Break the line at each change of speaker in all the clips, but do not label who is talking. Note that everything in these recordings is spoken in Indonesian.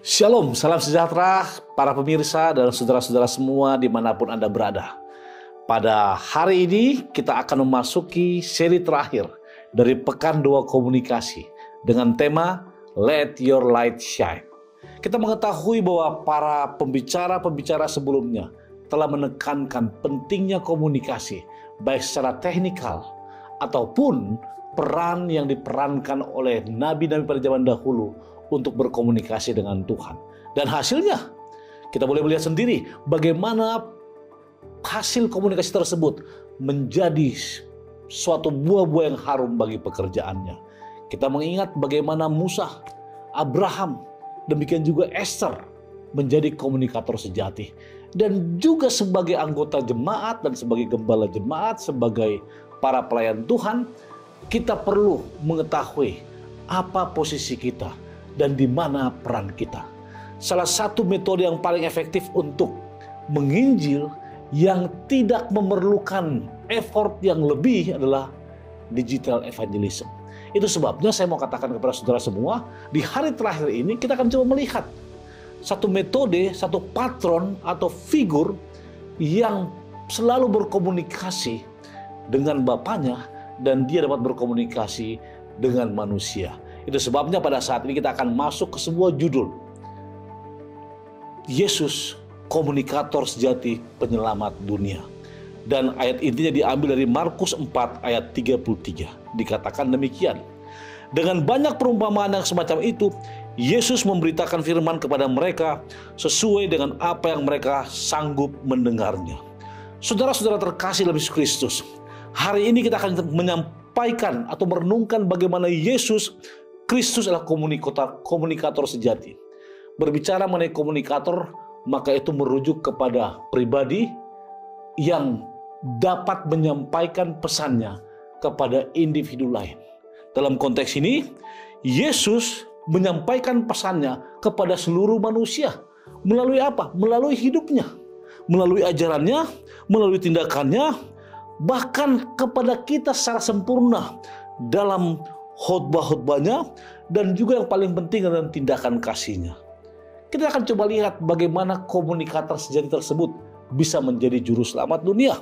Shalom, salam sejahtera para pemirsa dan saudara-saudara semua dimanapun Anda berada. Pada hari ini kita akan memasuki seri terakhir dari Pekan 2 Komunikasi dengan tema Let Your Light Shine. Kita mengetahui bahwa para pembicara-pembicara sebelumnya telah menekankan pentingnya komunikasi, baik secara teknikal ataupun peran yang diperankan oleh nabi-nabi pada zaman dahulu untuk berkomunikasi dengan Tuhan. Dan hasilnya, kita boleh melihat sendiri bagaimana hasil komunikasi tersebut menjadi suatu buah-buah yang harum bagi pekerjaannya. Kita mengingat bagaimana Musa, Abraham, demikian juga Esther menjadi komunikator sejati. Dan juga sebagai anggota jemaat dan sebagai gembala jemaat, sebagai para pelayan Tuhan, kita perlu mengetahui apa posisi kita dan di mana peran kita. Salah satu metode yang paling efektif untuk menginjil yang tidak memerlukan effort yang lebih adalah digital evangelism. Itu sebabnya saya mau katakan kepada saudara semua, di hari terakhir ini kita akan coba melihat satu metode, satu patron atau figur yang selalu berkomunikasi dengan Bapaknya dan dia dapat berkomunikasi dengan manusia. Itu sebabnya pada saat ini kita akan masuk ke sebuah judul, Yesus komunikator sejati penyelamat dunia. Dan ayat intinya diambil dari Markus 4 ayat 33. Dikatakan demikian. Dengan banyak perumpamaan yang semacam itu, Yesus memberitakan firman kepada mereka sesuai dengan apa yang mereka sanggup mendengarnya. Saudara-saudara terkasih dalam Yesus Kristus, hari ini kita akan menyampaikan atau merenungkan bagaimana Yesus Kristus adalah komunikator sejati. Berbicara mengenai komunikator, maka itu merujuk kepada pribadi yang dapat menyampaikan pesannya kepada individu lain. Dalam konteks ini, Yesus menyampaikan pesannya kepada seluruh manusia. Melalui apa? Melalui hidupnya, melalui ajarannya, melalui tindakannya, bahkan kepada kita secara sempurna dalam khotbah-khotbahnya, dan juga yang paling penting adalah tindakan kasihnya. Kita akan coba lihat bagaimana komunikator sejati tersebut bisa menjadi juru selamat dunia.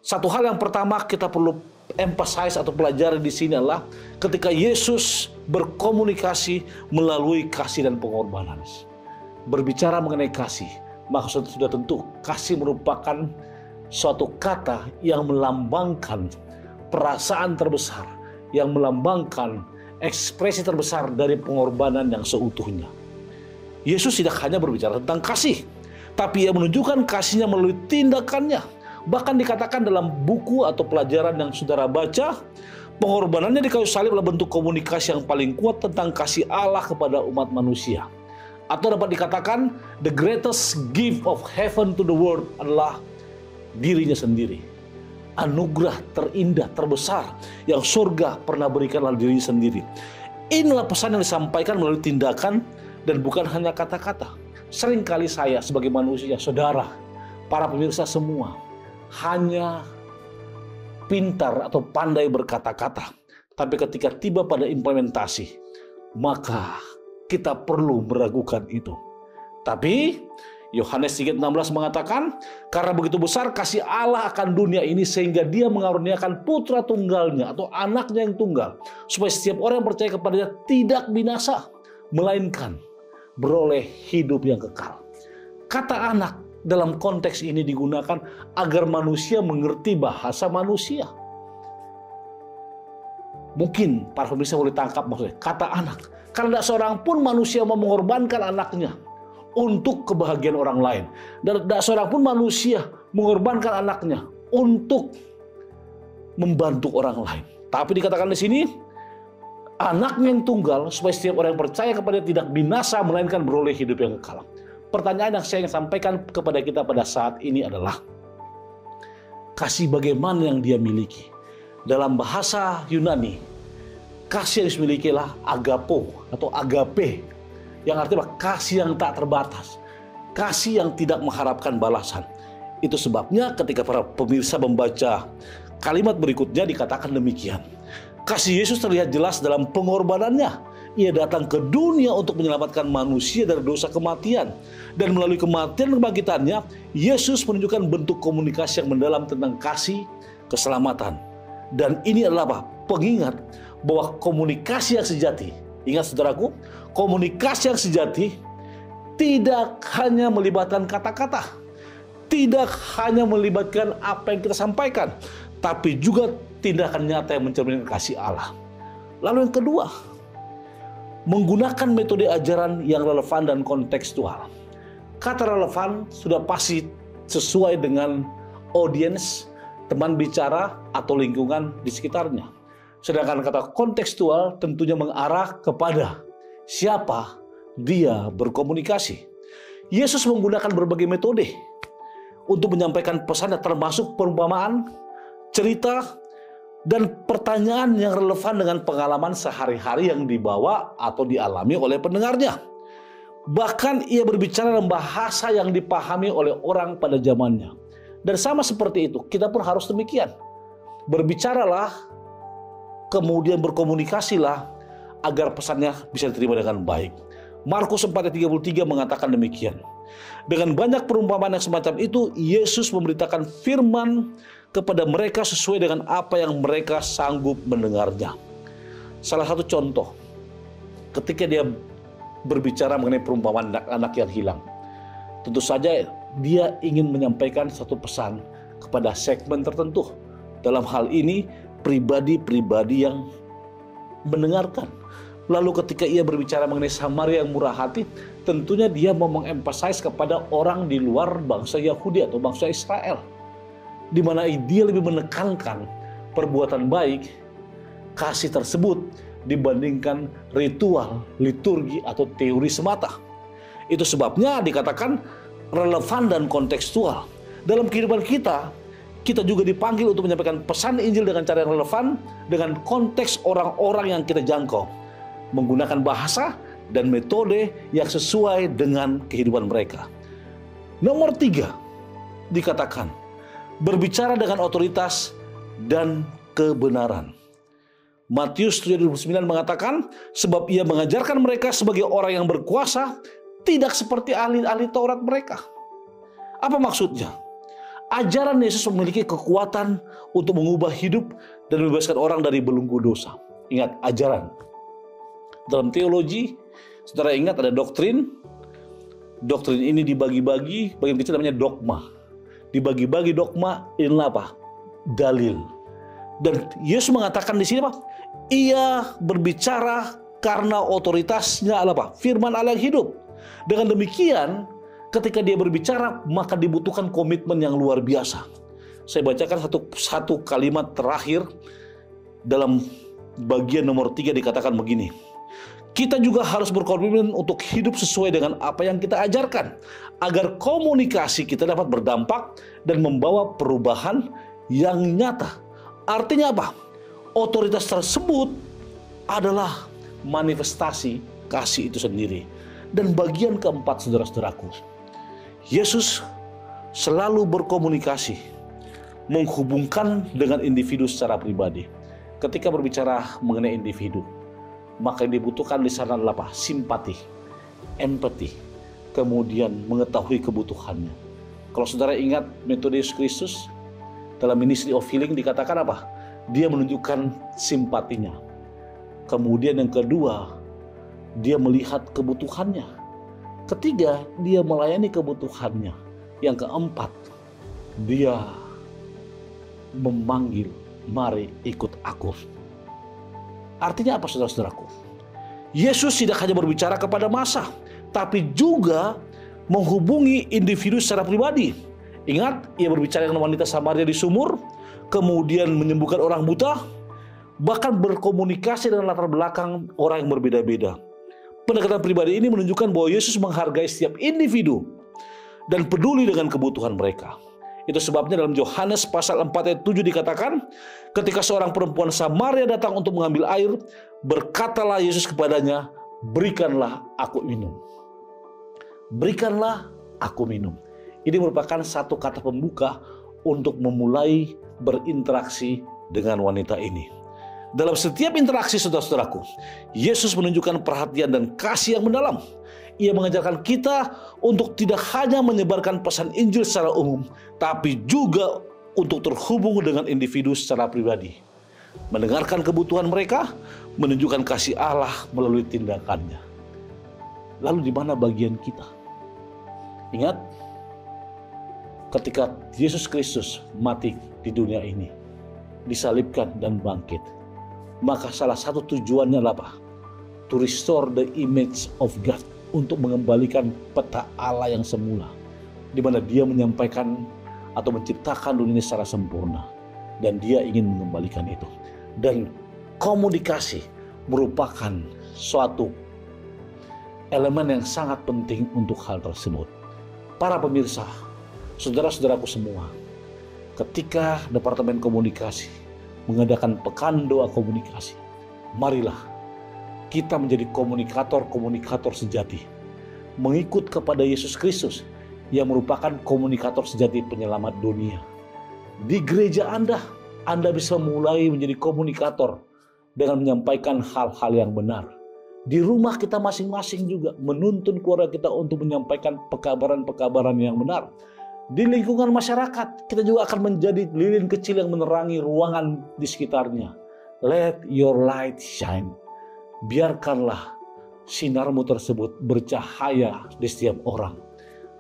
Satu hal yang pertama kita perlu emphasize atau pelajari di sini adalah ketika Yesus berkomunikasi melalui kasih dan pengorbanan. Berbicara mengenai kasih, maksud sudah tentu kasih merupakan suatu kata yang melambangkan perasaan terbesar, yang melambangkan ekspresi terbesar dari pengorbanan yang seutuhnya. Yesus tidak hanya berbicara tentang kasih, tapi ia menunjukkan kasihnya melalui tindakannya. Bahkan dikatakan dalam buku atau pelajaran yang saudara baca, pengorbanannya di kayu salib adalah bentuk komunikasi yang paling kuat tentang kasih Allah kepada umat manusia. Atau dapat dikatakan, the greatest gift of heaven to the world adalah dirinya sendiri. Anugerah terindah, terbesar yang surga pernah berikan adalah dirinya sendiri. Inilah pesan yang disampaikan melalui tindakan dan bukan hanya kata-kata. Seringkali saya sebagai manusia, saudara, para pemirsa semua, hanya pintar atau pandai berkata-kata. Tapi ketika tiba pada implementasi, maka kita perlu meragukan itu. Tapi Yohanes 3:16 mengatakan, karena begitu besar kasih Allah akan dunia ini sehingga dia mengaruniakan putra tunggalnya atau anaknya yang tunggal, supaya setiap orang yang percaya kepadanya tidak binasa, melainkan beroleh hidup yang kekal. Kata anak dalam konteks ini digunakan agar manusia mengerti bahasa manusia. Mungkin para pemirsa boleh tangkap maksudnya, kata anak. Karena tidak seorang pun manusia mau mengorbankan anaknya untuk kebahagiaan orang lain. Dan tidak seorang pun manusia mengorbankan anaknya untuk membantu orang lain. Tapi dikatakan di sini, anaknya yang tunggal supaya setiap orang yang percaya kepada dia tidak binasa, melainkan beroleh hidup yang kekal. Pertanyaan yang saya ingin sampaikan kepada kita pada saat ini adalah, kasih bagaimana yang dia miliki? Dalam bahasa Yunani, kasih yang dimiliki adalah agapo atau agape, yang artinya kasih yang tak terbatas, kasih yang tidak mengharapkan balasan. Itu sebabnya ketika para pemirsa membaca kalimat berikutnya dikatakan demikian. Kasih Yesus terlihat jelas dalam pengorbanannya. Ia datang ke dunia untuk menyelamatkan manusia dari dosa kematian. Dan melalui kematian dan kebangkitannya, Yesus menunjukkan bentuk komunikasi yang mendalam tentang kasih, keselamatan. Dan ini adalah apa? Pengingat bahwa komunikasi yang sejati, ingat saudaraku, komunikasi yang sejati tidak hanya melibatkan kata-kata, tidak hanya melibatkan apa yang kita sampaikan, tapi juga tindakan nyata yang mencerminkan kasih Allah. Lalu yang kedua, menggunakan metode ajaran yang relevan dan kontekstual. Kata relevan sudah pasti sesuai dengan audiens, teman bicara, atau lingkungan di sekitarnya. Sedangkan kata kontekstual tentunya mengarah kepada siapa dia berkomunikasi. Yesus menggunakan berbagai metode untuk menyampaikan pesannya, termasuk perumpamaan, cerita, dan pertanyaan yang relevan dengan pengalaman sehari-hari yang dibawa atau dialami oleh pendengarnya. Bahkan ia berbicara dalam bahasa yang dipahami oleh orang pada zamannya. Dan sama seperti itu, kita pun harus demikian. Berbicaralah, kemudian berkomunikasilah agar pesannya bisa diterima dengan baik. Markus 4:33 mengatakan demikian. Dengan banyak perumpamaan yang semacam itu, Yesus memberitakan firman kepada mereka sesuai dengan apa yang mereka sanggup mendengarnya. Salah satu contoh, ketika dia berbicara mengenai perumpamaan anak-anak yang hilang, tentu saja dia ingin menyampaikan satu pesan kepada segmen tertentu. Dalam hal ini, pribadi-pribadi yang mendengarkan. Lalu ketika ia berbicara mengenai Samaria yang murah hati, tentunya dia mau mengemphasize kepada orang di luar bangsa Yahudi atau bangsa Israel, di mana dia lebih menekankan perbuatan baik, kasih tersebut dibandingkan ritual, liturgi, atau teori semata. Itu sebabnya dikatakan relevan dan kontekstual. Dalam kehidupan kita, kita juga dipanggil untuk menyampaikan pesan Injil dengan cara yang relevan dengan konteks orang-orang yang kita jangkau, menggunakan bahasa dan metode yang sesuai dengan kehidupan mereka. Nomor 3, dikatakan berbicara dengan otoritas dan kebenaran. Matius 7:29 mengatakan, sebab ia mengajarkan mereka sebagai orang yang berkuasa, tidak seperti ahli-ahli Taurat mereka. Apa maksudnya? Ajaran Yesus memiliki kekuatan untuk mengubah hidup dan membebaskan orang dari belenggu dosa. Ingat, ajaran. Dalam teologi, saudara ingat ada doktrin. Doktrin ini dibagi-bagi, bagian kecil namanya dogma. Dibagi-bagi dogma, inilah apa? Dalil. Dan Yesus mengatakan di sini apa? Ia berbicara karena otoritasnya adalah apa? Firman Allah yang hidup. Dengan demikian, ketika dia berbicara, maka dibutuhkan komitmen yang luar biasa. Saya bacakan satu kalimat terakhir dalam bagian nomor 3, dikatakan begini. Kita juga harus berkomitmen untuk hidup sesuai dengan apa yang kita ajarkan, agar komunikasi kita dapat berdampak dan membawa perubahan yang nyata. Artinya apa? Otoritas tersebut adalah manifestasi kasih itu sendiri. Dan bagian keempat, saudara-saudaraku, Yesus selalu berkomunikasi, menghubungkan dengan individu secara pribadi. Ketika berbicara mengenai individu, maka yang dibutuhkan di sana adalah apa? Simpati, empati, kemudian mengetahui kebutuhannya. Kalau saudara ingat metode Yesus Kristus dalam ministry of healing, dikatakan apa? Dia menunjukkan simpatinya. Kemudian yang kedua, dia melihat kebutuhannya. Ketiga, dia melayani kebutuhannya. Yang keempat, dia memanggil, mari ikut aku. Artinya apa, saudara-saudaraku? Yesus tidak hanya berbicara kepada massa, tapi juga menghubungi individu secara pribadi. Ingat, ia berbicara dengan wanita Samaria di sumur, kemudian menyembuhkan orang buta, bahkan berkomunikasi dengan latar belakang orang yang berbeda-beda. Pendekatan pribadi ini menunjukkan bahwa Yesus menghargai setiap individu dan peduli dengan kebutuhan mereka. Itu sebabnya dalam Yohanes pasal 4 ayat 7 dikatakan, ketika seorang perempuan Samaria datang untuk mengambil air, berkatalah Yesus kepadanya, berikanlah aku minum. Berikanlah aku minum. Ini merupakan satu kata pembuka untuk memulai berinteraksi dengan wanita ini. Dalam setiap interaksi saudara-saudaraku, Yesus menunjukkan perhatian dan kasih yang mendalam. Ia mengajarkan kita untuk tidak hanya menyebarkan pesan Injil secara umum, tapi juga untuk terhubung dengan individu secara pribadi. Mendengarkan kebutuhan mereka, menunjukkan kasih Allah melalui tindakannya. Lalu di mana bagian kita? Ingat, ketika Yesus Kristus mati di dunia ini, disalibkan dan bangkit, maka salah satu tujuannya adalah apa? To restore the image of God, untuk mengembalikan peta Allah yang semula, di mana Dia menyampaikan atau menciptakan dunia secara sempurna, dan Dia ingin mengembalikan itu. Dan komunikasi merupakan suatu elemen yang sangat penting untuk hal tersebut. Para pemirsa, saudara-saudaraku semua, ketika Departemen Komunikasi mengadakan pekan doa komunikasi, marilah kita menjadi komunikator-komunikator sejati, mengikut kepada Yesus Kristus yang merupakan komunikator sejati penyelamat dunia. Di gereja Anda bisa mulai menjadi komunikator dengan menyampaikan hal-hal yang benar. Di rumah kita masing-masing juga menuntun keluarga kita untuk menyampaikan pekabaran-pekabaran yang benar. Di lingkungan masyarakat, kita juga akan menjadi lilin kecil yang menerangi ruangan di sekitarnya. Let your light shine. Biarkanlah sinarmu tersebut bercahaya di setiap orang,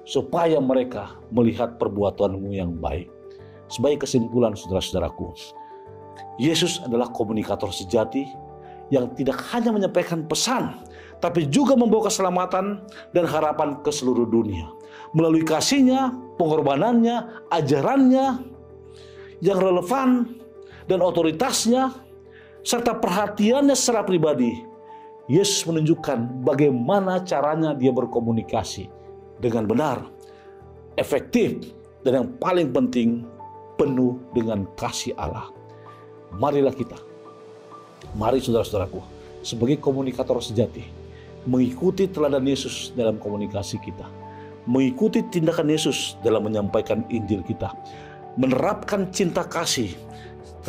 supaya mereka melihat perbuatanmu yang baik. Sebagai kesimpulan, saudara-saudaraku, Yesus adalah komunikator sejati yang tidak hanya menyampaikan pesan, tapi juga membawa keselamatan dan harapan ke seluruh dunia. Melalui kasihnya, pengorbanannya, ajarannya yang relevan, dan otoritasnya, serta perhatiannya secara pribadi, Yesus menunjukkan bagaimana caranya Dia berkomunikasi dengan benar, efektif, dan yang paling penting, penuh dengan kasih Allah. Marilah kita, mari saudara-saudaraku, sebagai komunikator sejati, mengikuti teladan Yesus dalam komunikasi kita, mengikuti tindakan Yesus dalam menyampaikan Injil kita, menerapkan cinta kasih,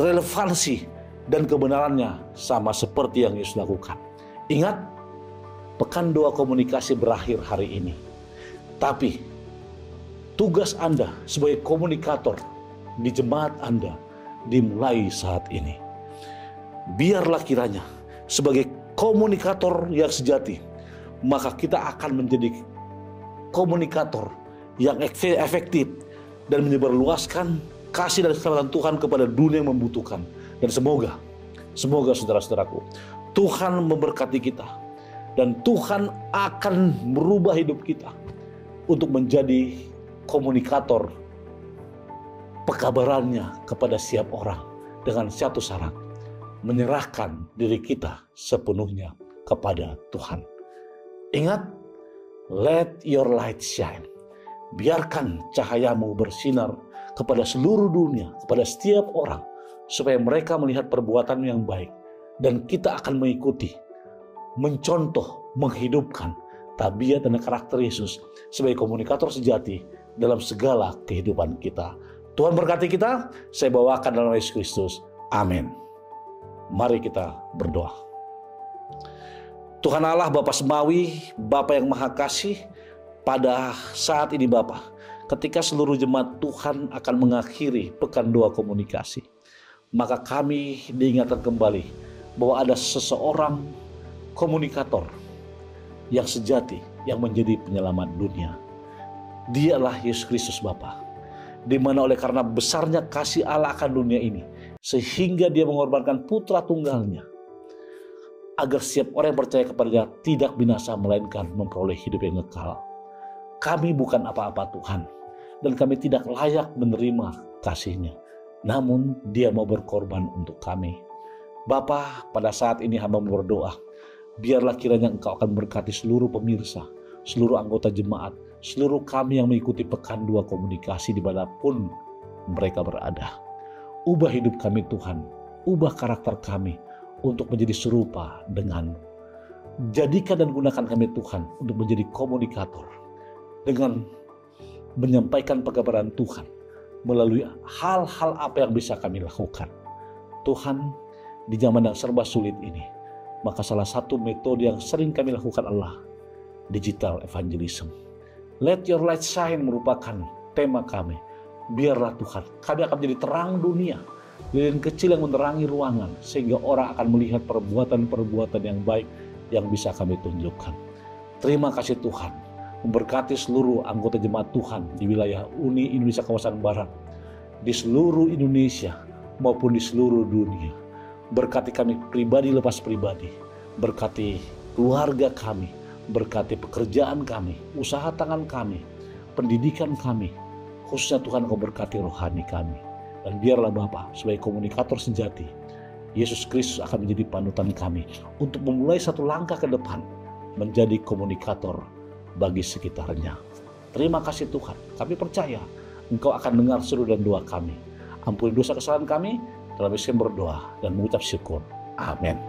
relevansi, dan kebenarannya sama seperti yang Yesus lakukan. Ingat, pekan doa komunikasi berakhir hari ini. Tapi tugas Anda sebagai komunikator di jemaat Anda dimulai saat ini. Biarlah kiranya sebagai komunikator yang sejati, maka kita akan menjadi komunikator yang efektif dan menyebarluaskan kasih dan keselamatan Tuhan kepada dunia yang membutuhkan. Dan semoga saudara-saudaraku, Tuhan memberkati kita, dan Tuhan akan merubah hidup kita untuk menjadi komunikator pekabarannya kepada setiap orang dengan satu syarat: menyerahkan diri kita sepenuhnya kepada Tuhan. Ingat, let your light shine. Biarkan cahayamu bersinar kepada seluruh dunia, kepada setiap orang, supaya mereka melihat perbuatan yang baik, dan kita akan mengikuti, mencontoh, menghidupkan tabiat dan karakter Yesus sebagai komunikator sejati dalam segala kehidupan kita. Tuhan berkati kita. Saya bawakan dalam Yesus Kristus. Amin. Mari kita berdoa. Tuhan Allah, Bapa Semawi, Bapa yang Maha Kasih, pada saat ini Bapa, ketika seluruh jemaat Tuhan akan mengakhiri pekan doa komunikasi, maka kami diingatkan kembali bahwa ada seseorang komunikator yang sejati yang menjadi penyelamat dunia. Dialah Yesus Kristus Bapa, di mana oleh karena besarnya kasih Allah akan dunia ini, sehingga Dia mengorbankan putra tunggalnya, agar setiap orang yang percaya kepadanya tidak binasa, melainkan memperoleh hidup yang kekal. Kami bukan apa-apa Tuhan, dan kami tidak layak menerima kasih-Nya, namun Dia mau berkorban untuk kami. Bapa, pada saat ini hamba berdoa, biarlah kiranya Engkau akan berkati seluruh pemirsa, seluruh anggota jemaat, seluruh kami yang mengikuti pekan doa komunikasi dimanapun mereka berada. Ubah hidup kami Tuhan, ubah karakter kami untuk menjadi serupa dengan. Jadikan dan gunakan kami Tuhan untuk menjadi komunikator dengan menyampaikan pekabaran Tuhan melalui hal-hal apa yang bisa kami lakukan. Tuhan, di zaman yang serba sulit ini. Maka salah satu metode yang sering kami lakukan adalah digital evangelism. Let your light shine merupakan tema kami. Biarlah Tuhan, kami akan menjadi terang dunia, lilin kecil yang menerangi ruangan, sehingga orang akan melihat perbuatan-perbuatan yang baik yang bisa kami tunjukkan. Terima kasih Tuhan, memberkati seluruh anggota jemaat Tuhan di wilayah Uni Indonesia kawasan Barat, di seluruh Indonesia maupun di seluruh dunia. Berkati kami pribadi lepas pribadi, berkati keluarga kami, berkati pekerjaan kami, usaha tangan kami, pendidikan kami. Khususnya Tuhan Kau berkati rohani kami. Dan biarlah Bapa sebagai komunikator sejati, Yesus Kristus akan menjadi panutan kami untuk memulai satu langkah ke depan menjadi komunikator bagi sekitarnya. Terima kasih Tuhan, kami percaya Engkau akan dengar seru dan doa kami. Ampuni dosa kesalahan kami, dalam Yesus berdoa dan mengucap syukur. Amin.